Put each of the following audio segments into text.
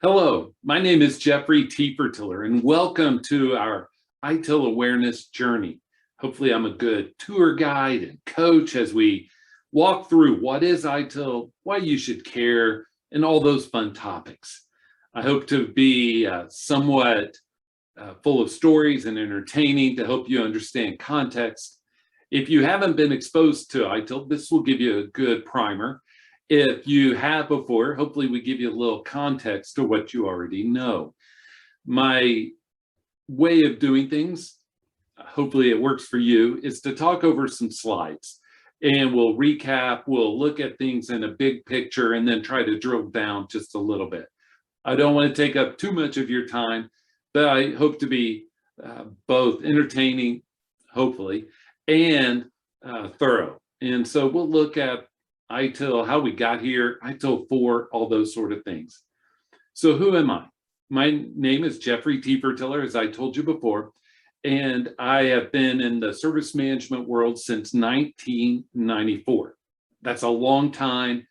Hello, my name is Jeffrey Tiefertiller, and welcome to our ITIL awareness journey. Hopefully, I'm a good tour guide and coach as we walk through what is ITIL, why you should care, and all those fun topics. I hope to be somewhat full of stories and entertaining to help you understand context. If you haven't been exposed to ITIL, this will give you a good primer. If you have before, hopefully we give you a little context to what you already know. My way of doing things, hopefully it works for you, is to talk over some slides and we'll recap, we'll look at things in a big picture and then try to drill down just a little bit. I don't want to take up too much of your time, but I hope to be both entertaining, hopefully, and thorough. And so we'll look at ITIL, how we got here, ITIL 4, all those sort of things. So who am I? My name is Jeffrey Tiefertiller, as I told you before, and I have been in the service management world since 1994. That's a long time,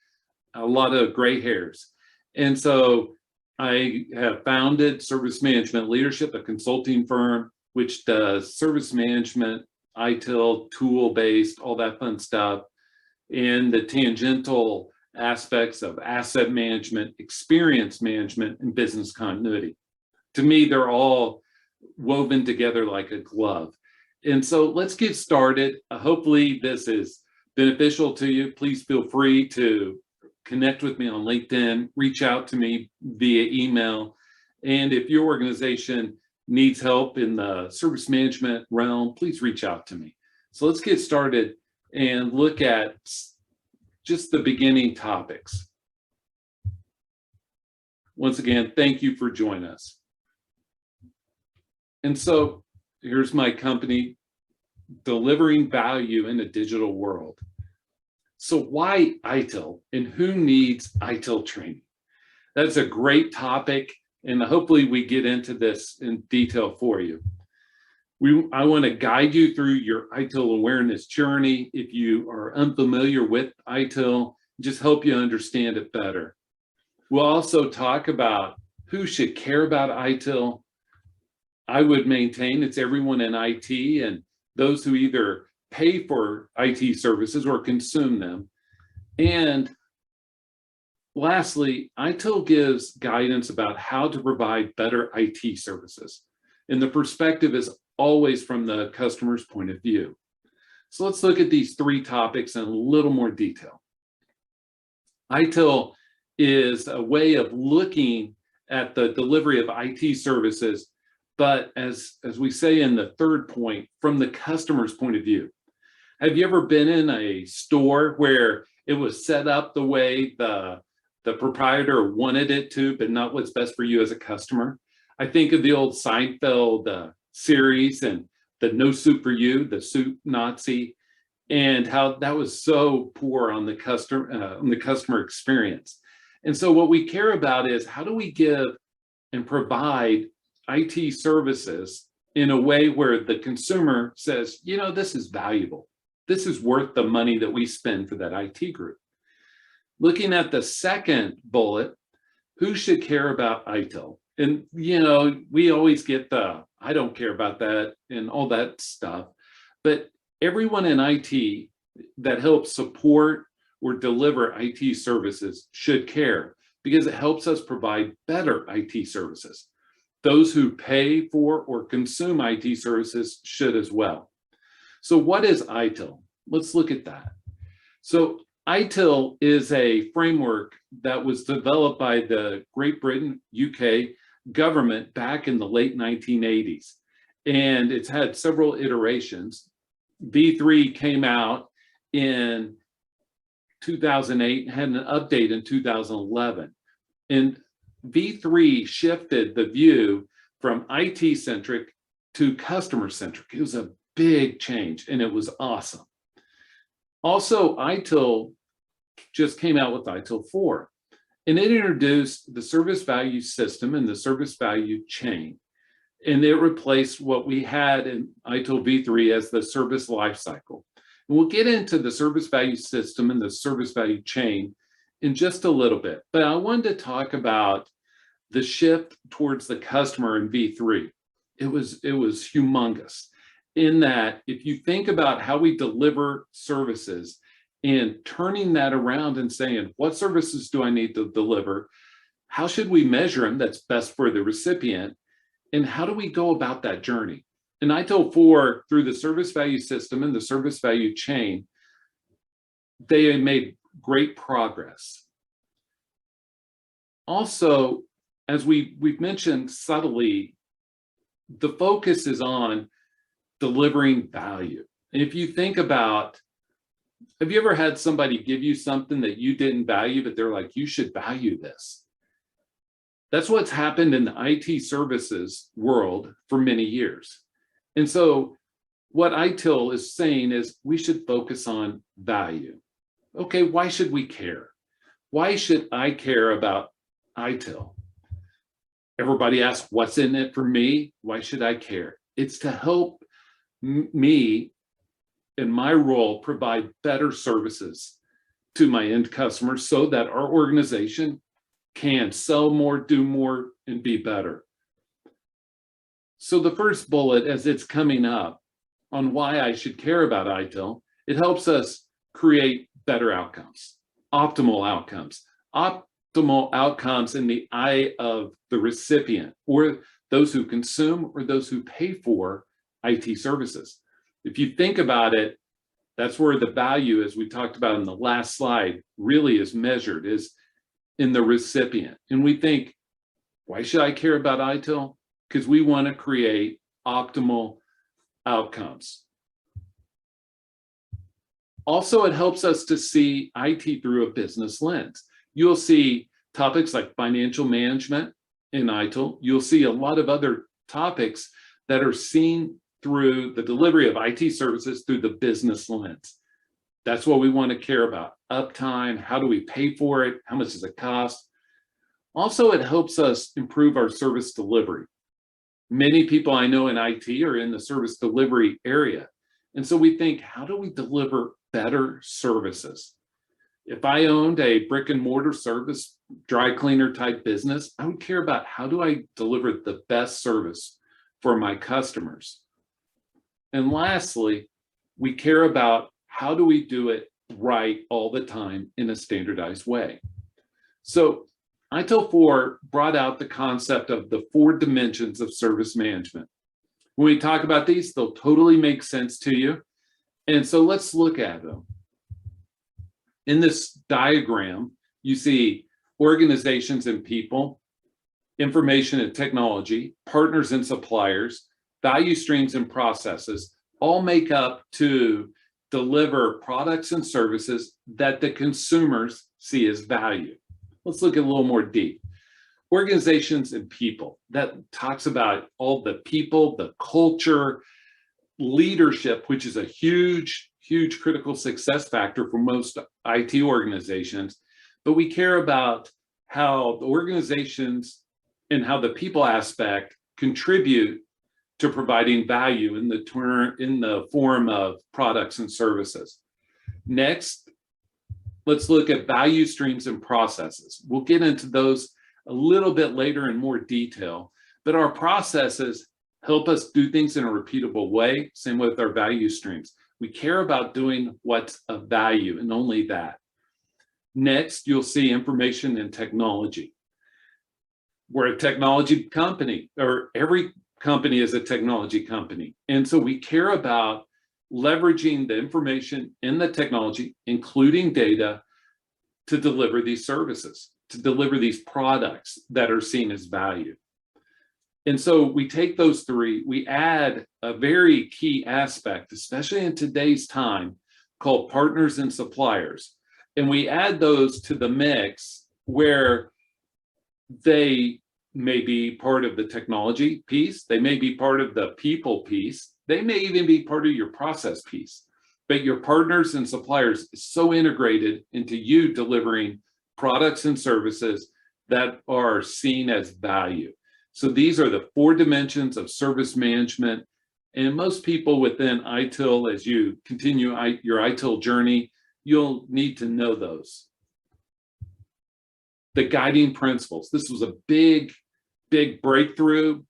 a lot of gray hairs. And so I have founded Service Management Leadership, a consulting firm, which does service management, ITIL, tool-based, all that fun stuff, and the tangential aspects of asset management, experience management, and business continuity. To me, they're all woven together like a glove. And so let's get started. Hopefully this is beneficial to you. Please feel free to connect with me on LinkedIn, reach out to me via email. And if your organization needs help in the service management realm, please reach out to me. So let's get started and look at just the beginning topics. Once again, thank you for joining us. And so here's my company, delivering value in a digital world. So why ITIL and who needs ITIL training? That's a great topic, and hopefully we get into this in detail for you. I want to guide you through your ITIL awareness journey. If you are unfamiliar with ITIL, just help you understand it better. We'll also talk about who should care about ITIL. I would maintain it's everyone in IT and those who either pay for IT services or consume them. And lastly, ITIL gives guidance about how to provide better IT services. And the perspective is always from the customer's point of view. So let's look at these three topics in a little more detail. ITIL is a way of looking at the delivery of IT services, but as we say in the third point, from the customer's point of view. Have you ever been in a store where it was set up the way the proprietor wanted it to, but not what's best for you as a customer? I think of the old Seinfeld series and the No Soup for You, the soup Nazi, and how that was so poor on the customer experience. And so what we care about is how do we give and provide IT services in a way where the consumer says, you know, this is valuable. This is worth the money that we spend for that IT group. Looking at the second bullet, who should care about ITIL? And, you know, we always get the, I don't care about that and all that stuff. But everyone in IT that helps support or deliver IT services should care because it helps us provide better IT services. Those who pay for or consume IT services should as well. So what is ITIL? Let's look at that. So ITIL is a framework that was developed by the Great Britain, UK government back in the late 1980s. And it's had several iterations. V3 came out in 2008 and had an update in 2011. And V3 shifted the view from IT-centric to customer-centric. It was a big change and it was awesome. Also, ITIL just came out with ITIL 4, and it introduced the service value system and the service value chain. And it replaced what we had in ITIL V3 as the service lifecycle. And we'll get into the service value system and the service value chain in just a little bit. But I wanted to talk about the shift towards the customer in V3, it was humongous, in that if you think about how we deliver services and turning that around and saying, what services do I need to deliver? How should we measure them that's best for the recipient? And how do we go about that journey? In ITIL 4, through the service value system and the service value chain, they made great progress. Also, as we've mentioned subtly, the focus is on delivering value. And if you think about, have you ever had somebody give you something that you didn't value, but they're like, you should value this? That's what's happened in the IT services world for many years. And so what ITIL is saying is we should focus on value. Okay, why should we care? Why should I care about ITIL? Everybody asks, what's in it for me? Why should I care? It's to help me in my role provide better services to my end customers so that our organization can sell more, do more, and be better. So the first bullet, as it's coming up on why I should care about ITIL, it helps us create better outcomes, optimal outcomes. Optimal outcomes in the eye of the recipient, or those who consume, or those who pay for IT services. If you think about it, that's where the value, as we talked about in the last slide, really is measured, is in the recipient. And we think, why should I care about ITIL? Because we want to create optimal outcomes. Also, it helps us to see IT through a business lens. You'll see topics like financial management in ITIL. You'll see a lot of other topics that are seen through the delivery of IT services through the business lens. That's what we want to care about. Uptime, how do we pay for it? How much does it cost? Also, it helps us improve our service delivery. Many people I know in IT are in the service delivery area. And so we think, how do we deliver better services? If I owned a brick and mortar service, dry cleaner type business, I would care about how do I deliver the best service for my customers. And lastly, we care about how do we do it right all the time in a standardized way. So ITIL 4 brought out the concept of the 4 dimensions of service management. When we talk about these, they'll totally make sense to you. And so let's look at them. In this diagram, you see organizations and people, information and technology, partners and suppliers, value streams and processes, all make up to deliver products and services that the consumers see as value. Let's look at a little more deep. Organizations and people, that talks about all the people, the culture, leadership, which is a huge critical success factor for most IT organizations. But we care about how the organizations and how the people aspect contribute to providing value in the form of products and services. Next, let's look at value streams and processes. We'll get into those a little bit later in more detail, but our processes help us do things in a repeatable way. Same with our value streams. We care about doing what's of value and only that. Next, you'll see information and technology. We're a technology company, or every company is a technology company. And so we care about leveraging the information in the technology, including data, to deliver these services, to deliver these products that are seen as value. And so we take those 3, we add a very key aspect, especially in today's time, called partners and suppliers. And we add those to the mix where they may be part of the technology piece, they may be part of the people piece, they may even be part of your process piece. But your partners and suppliers is so integrated into you delivering products and services that are seen as value. So these are the 4 dimensions of service management. And most people within ITIL, as you continue your ITIL journey, you'll need to know those. The guiding principles. This was a big big breakthrough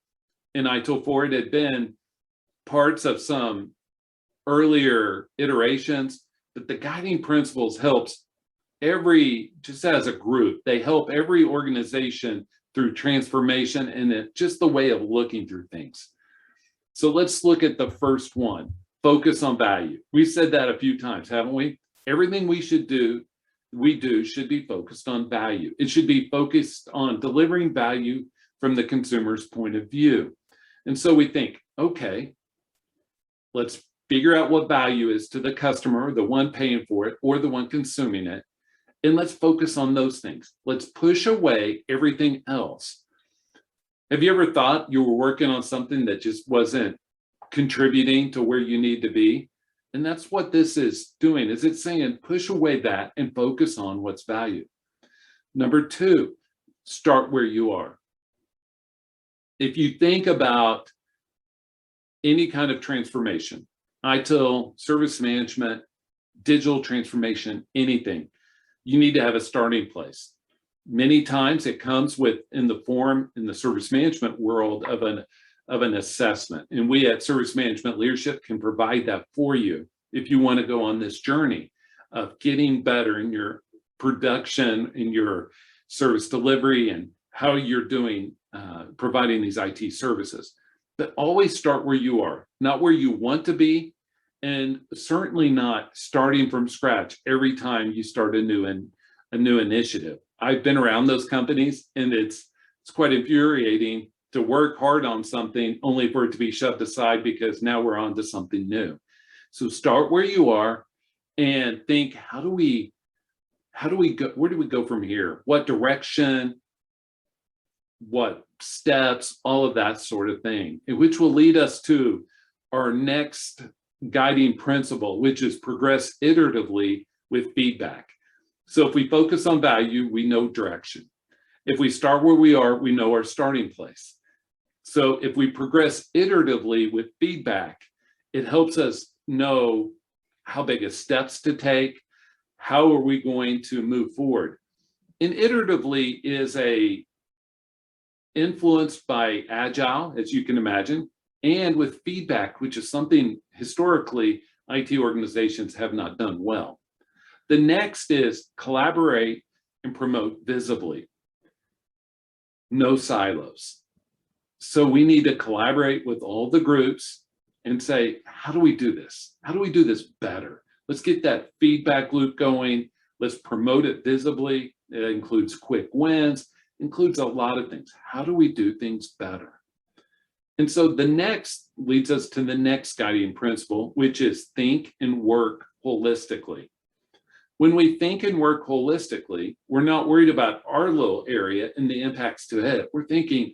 in ITIL 4. It had been parts of some earlier iterations, but the guiding principles helps just as a group, they help every organization through transformation and just the way of looking through things. So let's look at the first one, focus on value. We've said that a few times, haven't we? Everything we do should be focused on value. It should be focused on delivering value from the consumer's point of view. And so we think, okay, let's figure out what value is to the customer, the one paying for it, or the one consuming it. And let's focus on those things. Let's push away everything else. Have you ever thought you were working on something that just wasn't contributing to where you need to be? And that's what this is doing, is it's saying push away that and focus on what's valued. Number two, start where you are. If you think about any kind of transformation, ITIL, service management, digital transformation, anything, you need to have a starting place. Many times it comes in the service management world of an assessment. And we at Service Management Leadership can provide that for you if you want to go on this journey of getting better in your production, in your service delivery, and how you're doing, providing these IT services. But always start where you are, not where you want to be, and certainly not starting from scratch every time you start a new initiative. I've been around those companies, and it's quite infuriating to work hard on something only for it to be shoved aside because now we're on to something new. So start where you are and think, how do we go, where do we go from here? What direction, what steps, all of that sort of thing, which will lead us to our next guiding principle, which is progress iteratively with feedback. So if we focus on value, we know direction. If we start where we are, we know our starting place. So if we progress iteratively with feedback, it helps us know how big of steps to take, how are we going to move forward. And iteratively is influenced by Agile, as you can imagine, and with feedback, which is something historically IT organizations have not done well. The next is collaborate and promote visibly. No silos. So we need to collaborate with all the groups and say, how do we do this? How do we do this better? Let's get that feedback loop going. Let's promote it visibly. It includes quick wins, includes a lot of things. How do we do things better? And so the next leads us to the next guiding principle, which is think and work holistically. When we think and work holistically, we're not worried about our little area and the impacts to it. We're thinking,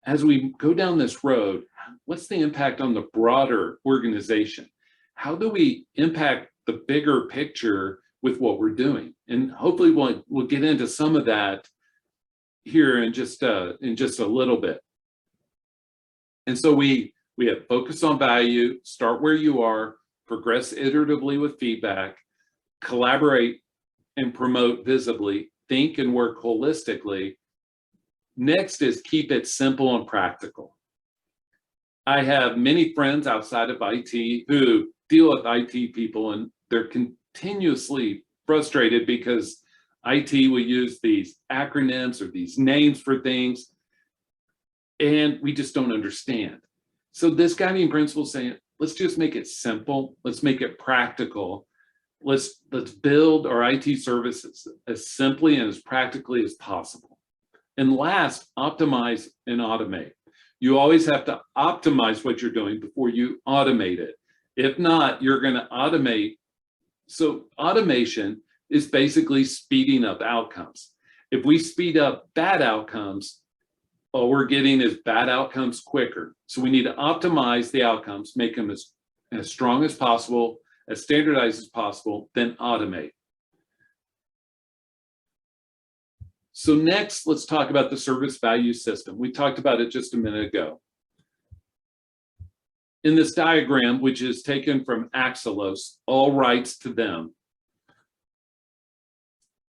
as we go down this road, what's the impact on the broader organization? How do we impact the bigger picture with what we're doing? And hopefully we'll get into some of that here in just a little bit. And so we have focus on value, start where you are, progress iteratively with feedback, collaborate and promote visibly, think and work holistically. Next is keep it simple and practical. I have many friends outside of IT who deal with IT people, and they're continuously frustrated because IT will use these acronyms or these names for things, and we just don't understand. So this guiding principle is saying, let's just make it simple. Let's make it practical. Let's build our IT services as simply and as practically as possible. And last, optimize and automate. You always have to optimize what you're doing before you automate it. If not, you're going to automate. So automation is basically speeding up outcomes. If we speed up bad outcomes, all we're getting is bad outcomes quicker. So we need to optimize the outcomes, make them as strong as possible, as standardized as possible, then automate. So next, let's talk about the service value system. We talked about it just a minute ago. In this diagram, which is taken from Axelos, all rights to them,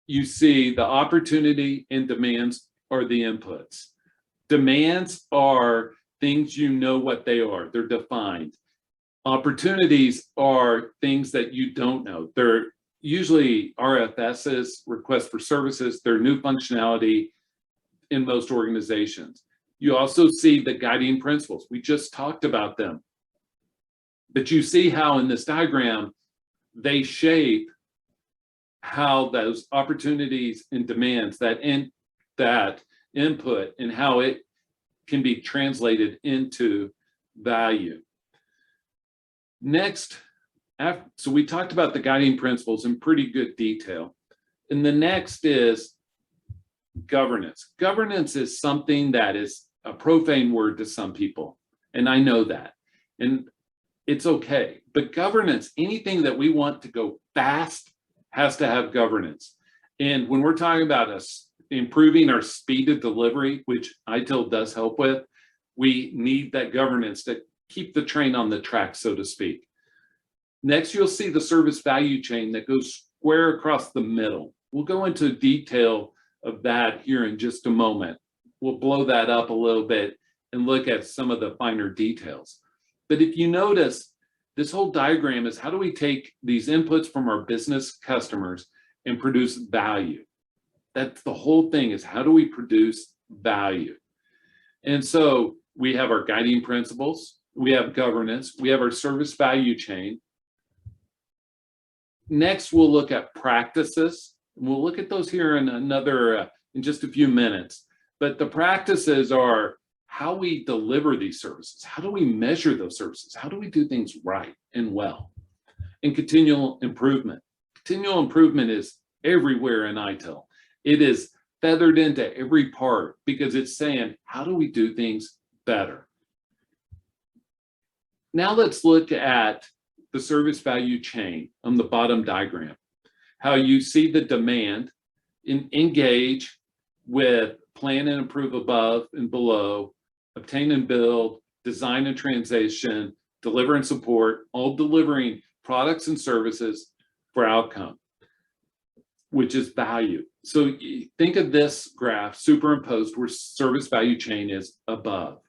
you see the opportunity and demands are the inputs. Demands are things you know what they are. They're defined. Opportunities are things that you don't know. They're usually RFSs, requests for services. They're new functionality in most organizations. You also see the guiding principles. We just talked about them. But you see how in this diagram, they shape how those opportunities and demands, that input, and how it can be translated into value. Next, so we talked about the guiding principles in pretty good detail. And the next is governance. Governance is something that is a profane word to some people, and I know that. And it's okay. But governance, anything that we want to go fast, has to have governance. And when we're talking about us improving our speed of delivery, which ITIL does help with, we need that governance to keep the train on the track, so to speak. Next, you'll see the service value chain that goes square across the middle. We'll go into detail of that here in just a moment. We'll blow that up a little bit and look at some of the finer details. But if you notice, this whole diagram is how do we take these inputs from our business customers and produce value? That's the whole thing, is how do we produce value? And so we have our guiding principles, we have governance, we have our service value chain. Next, we'll look at practices. We'll look at those here in in just a few minutes. But the practices are how we deliver these services. How do we measure those services? How do we do things right and well? And continual improvement. Continual improvement is everywhere in ITIL. It is feathered into every part because it's saying, how do we do things better? Now let's look at the service value chain on the bottom diagram. How you see the demand, engage with plan and improve above and below, obtain and build, design and transition, deliver and support, all delivering products and services for outcome, which is value. So think of this graph superimposed where service value chain is above.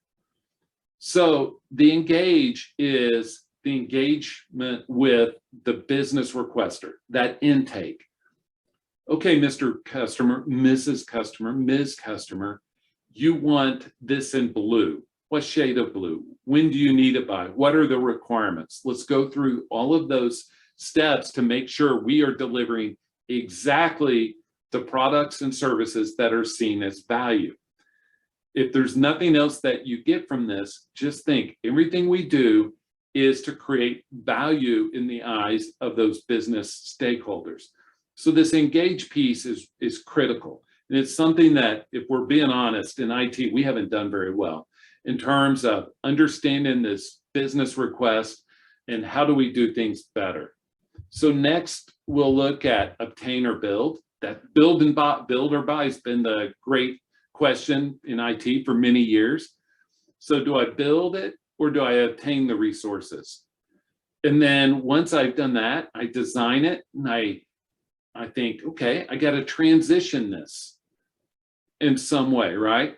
So the engage is the engagement with the business requester, that intake. Okay, Mr. Customer, Mrs. Customer, Ms. Customer, you want this in blue. What shade of blue? When do you need it by? What are the requirements? Let's go through all of those steps to make sure we are delivering exactly the products and services that are seen as value. If there's nothing else that you get from this, just think everything we do is to create value in the eyes of those business stakeholders. So this engage piece is critical. And it's something that, if we're being honest, in IT, we haven't done very well in terms of understanding this business request and how do we do things better. So next, we'll look at obtain or build. That build or buy has been the great question in IT for many years. So do I build it or do I obtain the resources? And then once I've done that, I design it and I think, okay, I got to transition this in some way, right?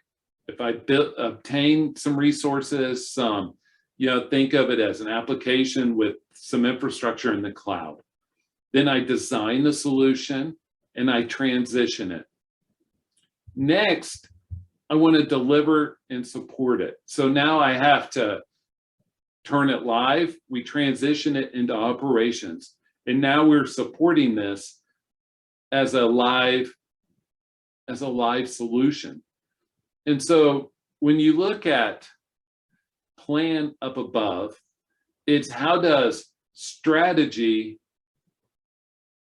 If I obtain some resources, think of it as an application with some infrastructure in the cloud. Then I design the solution and I transition it. Next, I want to deliver and support it. So now I have to turn it live. We transition it into operations. And now we're supporting this as a live solution. And so when you look at plan up above, it's how does strategy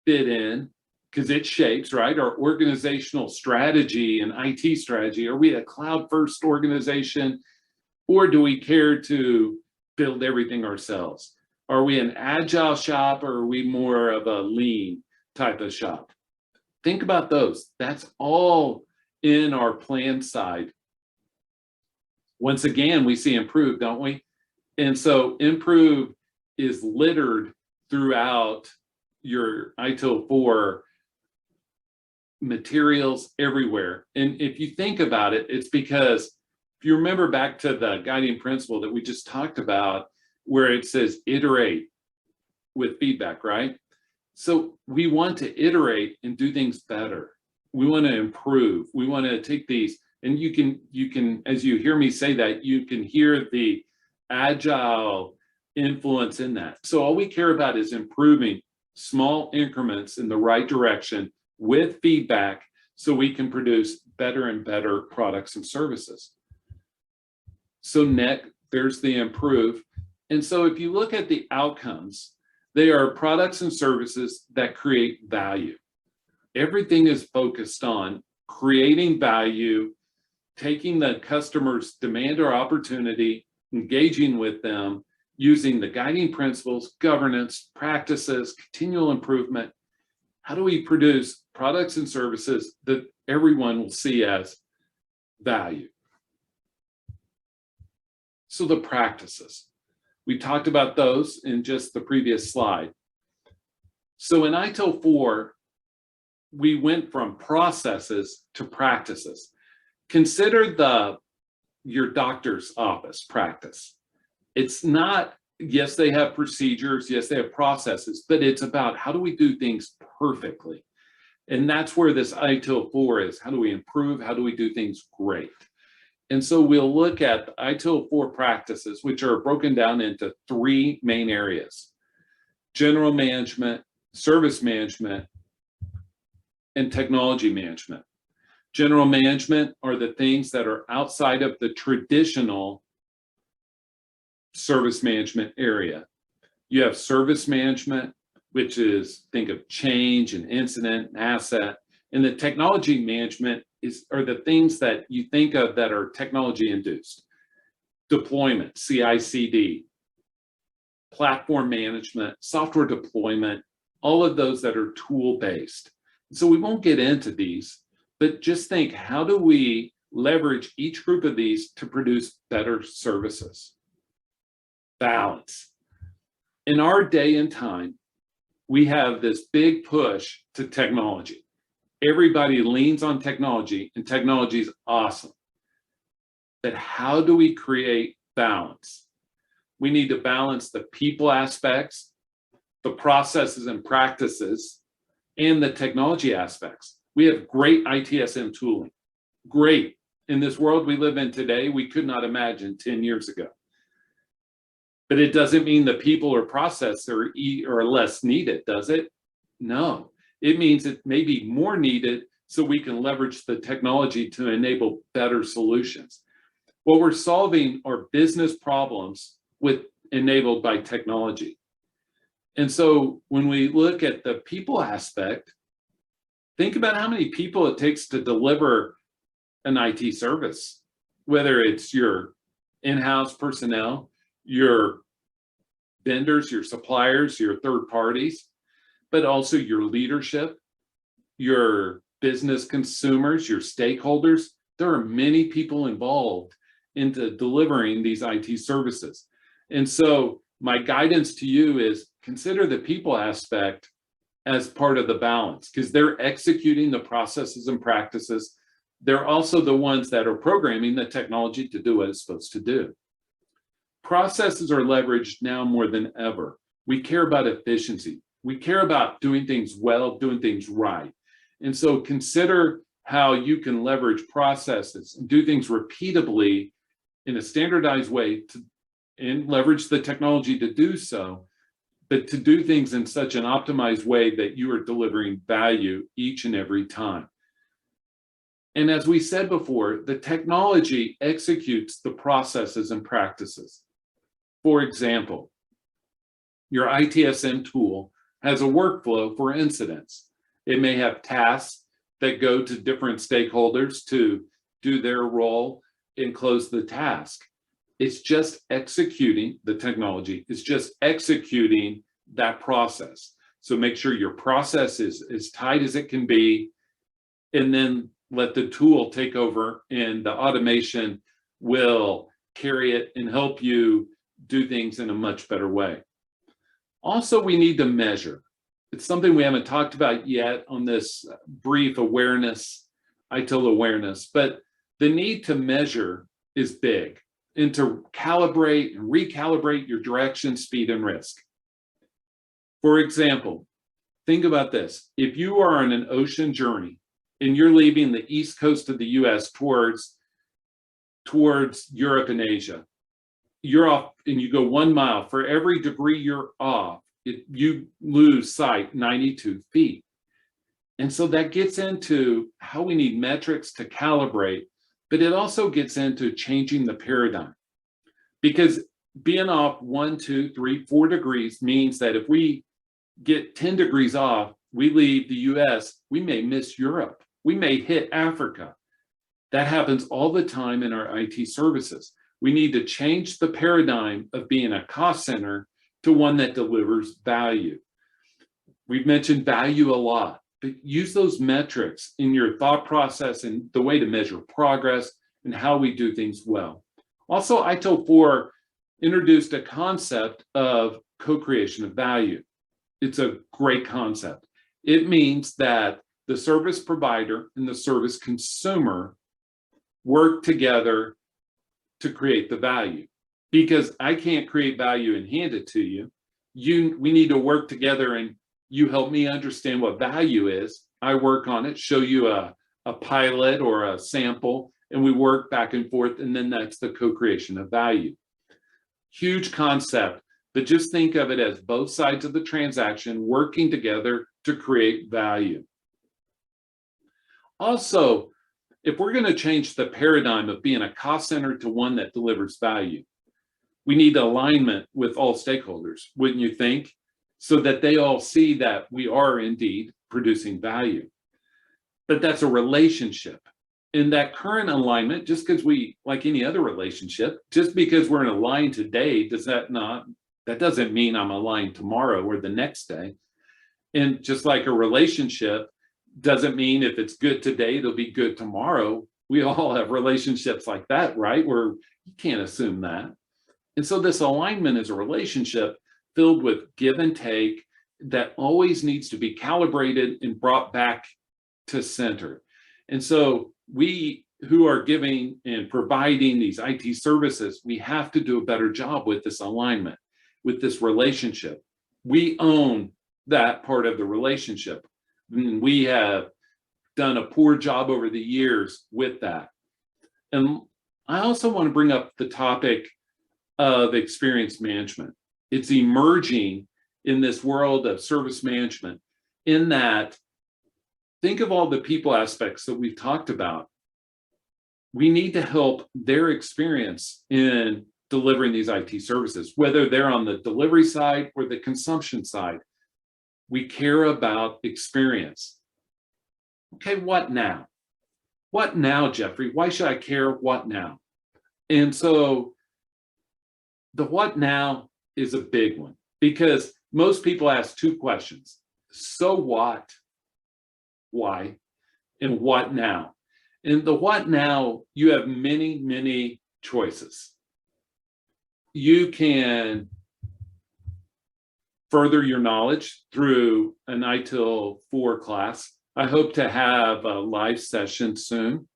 fit in, because it shapes, right, our organizational strategy and IT strategy. Are we a cloud-first organization, or do we care to build everything ourselves? Are we an agile shop, or are we more of a lean type of shop? Think about those. That's all in our plan side. Once again, we see improve, don't we? And so improve is littered throughout your ITIL 4 materials everywhere. And if you think about it, it's because If you remember back to the guiding principle that we just talked about, where it says iterate with feedback, right? So we want to iterate and do things better. We want to improve. We want to take these, and you can, as you hear me say that, you can hear the agile influence in that. So all we care about is improving small increments in the right direction with feedback so we can produce better and better products and services. So next, there's the improve. And so if you look at the outcomes, they are products and services that create value. Everything is focused on creating value, taking the customer's demand or opportunity, engaging with them, using the guiding principles, governance, practices, continual improvement. How do we produce products and services that everyone will see as value? So the practices, we talked about those in just the previous slide. So in ITIL 4, we went from processes to practices. Consider your doctor's office practice. It's not, yes, they have procedures, yes, they have processes, but it's about how do we do things perfectly? And that's where this ITIL 4 is. How do we improve? How do we do things great? And so we'll look at the ITIL 4 practices, which are broken down into 3 main areas: general management, service management, and technology management. General management are the things that are outside of the traditional service management area. You have service management, which is, think of change and incident and asset. And the technology management are the things that you think of that are technology induced. Deployment, CI/CD, platform management, software deployment, all of those that are tool based. So we won't get into these, but just think, how do we leverage each group of these to produce better services? Balance. In our day and time, we have this big push to technology. Everybody leans on technology, and technology is awesome. But how do we create balance? We need to balance the people aspects, the processes and practices, and the technology aspects. We have great ITSM tooling. Great. In this world we live in today, we could not imagine 10 years ago. But it doesn't mean the people or process are less needed, does it? No. It means it may be more needed so we can leverage the technology to enable better solutions. What we're solving are business problems enabled by technology. And so when we look at the people aspect, think about how many people it takes to deliver an IT service, whether it's your in-house personnel, your vendors, your suppliers, your third parties, but also your leadership, your business consumers, your stakeholders. There are many people involved into delivering these IT services. And so my guidance to you is consider the people aspect as part of the balance, because they're executing the processes and practices. They're also the ones that are programming the technology to do what it's supposed to do. Processes are leveraged now more than ever. We care about efficiency. We care about doing things well, doing things right. And so consider how you can leverage processes and do things repeatably in a standardized way and leverage the technology to do so, but to do things in such an optimized way that you are delivering value each and every time. And as we said before, the technology executes the processes and practices. For example, your ITSM tool has a workflow for incidents. It may have tasks that go to different stakeholders to do their role and close the task. It's just executing the technology. It's just executing that process. So make sure your process is as tight as it can be, and then let the tool take over, and the automation will carry it and help you do things in a much better way. Also, we need to measure. It's something we haven't talked about yet on this brief awareness, ITIL awareness, but the need to measure is big, and to calibrate and recalibrate your direction, speed, and risk. For example, think about this. If you are on an ocean journey and you're leaving the east coast of the US towards Europe and Asia, you're off and you go 1 mile. For every degree you're off, you lose sight 92 feet. And so that gets into how we need metrics to calibrate, but it also gets into changing the paradigm. Because being off 1, 2, 3, 4 degrees means that if we get 10 degrees off, we leave the US, we may miss Europe, we may hit Africa. That happens all the time in our IT services. We need to change the paradigm of being a cost center to one that delivers value. We've mentioned value a lot, but use those metrics in your thought process and the way to measure progress and how we do things well. Also, ITIL 4 introduced a concept of co-creation of value. It's a great concept. It means that the service provider and the service consumer work together to create the value. Because I can't create value and hand it to you. We need to work together, and you help me understand what value is. I work on it, show you a pilot or a sample, and we work back and forth, and then that's the co-creation of value. Huge concept, but just think of it as both sides of the transaction working together to create value. Also, if we're going to change the paradigm of being a cost center to one that delivers value, we need alignment with all stakeholders, wouldn't you think? So that they all see that we are indeed producing value. But that's a relationship. In that current alignment, just because like any other relationship, just because we're in a line today, that doesn't mean I'm aligned tomorrow or the next day. And just like a relationship doesn't mean if it's good today, it'll be good tomorrow. We all have relationships like that, right? Where you can't assume that. And so this alignment is a relationship filled with give and take that always needs to be calibrated and brought back to center. And so we who are giving and providing these IT services, we have to do a better job with this alignment, with this relationship. We own that part of the relationship. And we have done a poor job over the years with that. And I also want to bring up the topic of experience management. It's emerging in this world of service management, in that, think of all the people aspects that we've talked about. We need to help their experience in delivering these IT services, whether they're on the delivery side or the consumption side. We care about experience. Okay, what now? What now, Jeffrey? Why should I care? What now? And so the what now is a big one, because most people ask two questions. So what? Why? And what now? And the what now, you have many, many choices. You can further your knowledge through an ITIL 4 class. I hope to have a live session soon.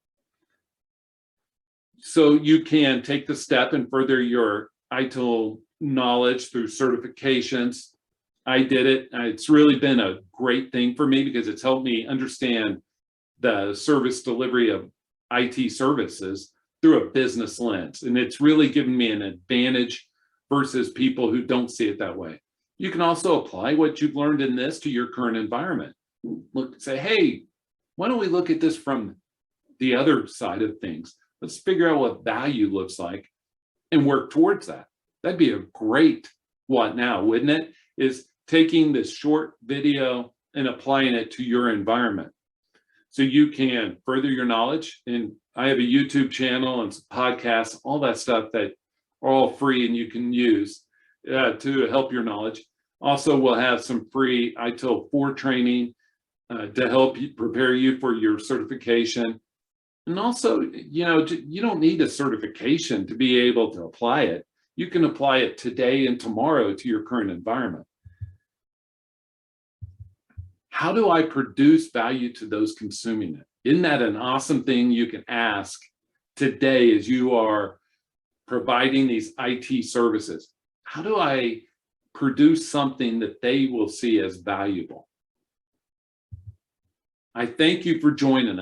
So you can take the step and further your ITIL knowledge through certifications. I did it. It's really been a great thing for me because it's helped me understand the service delivery of IT services through a business lens. And it's really given me an advantage versus people who don't see it that way. You can also apply what you've learned in this to your current environment. Look, say, hey, why don't we look at this from the other side of things? Let's figure out what value looks like and work towards that. That'd be a great what now, wouldn't it? Is taking this short video and applying it to your environment. So you can further your knowledge. And I have a YouTube channel and some podcasts, all that stuff that are all free and you can use to help your knowledge. Also, we'll have some free ITIL 4 training to help you prepare you for your certification. And also, you don't need a certification to be able to apply it. You can apply it today and tomorrow to your current environment. How do I produce value to those consuming it? Isn't that an awesome thing you can ask today as you are providing these IT services? How do I produce something that they will see as valuable? I thank you for joining us.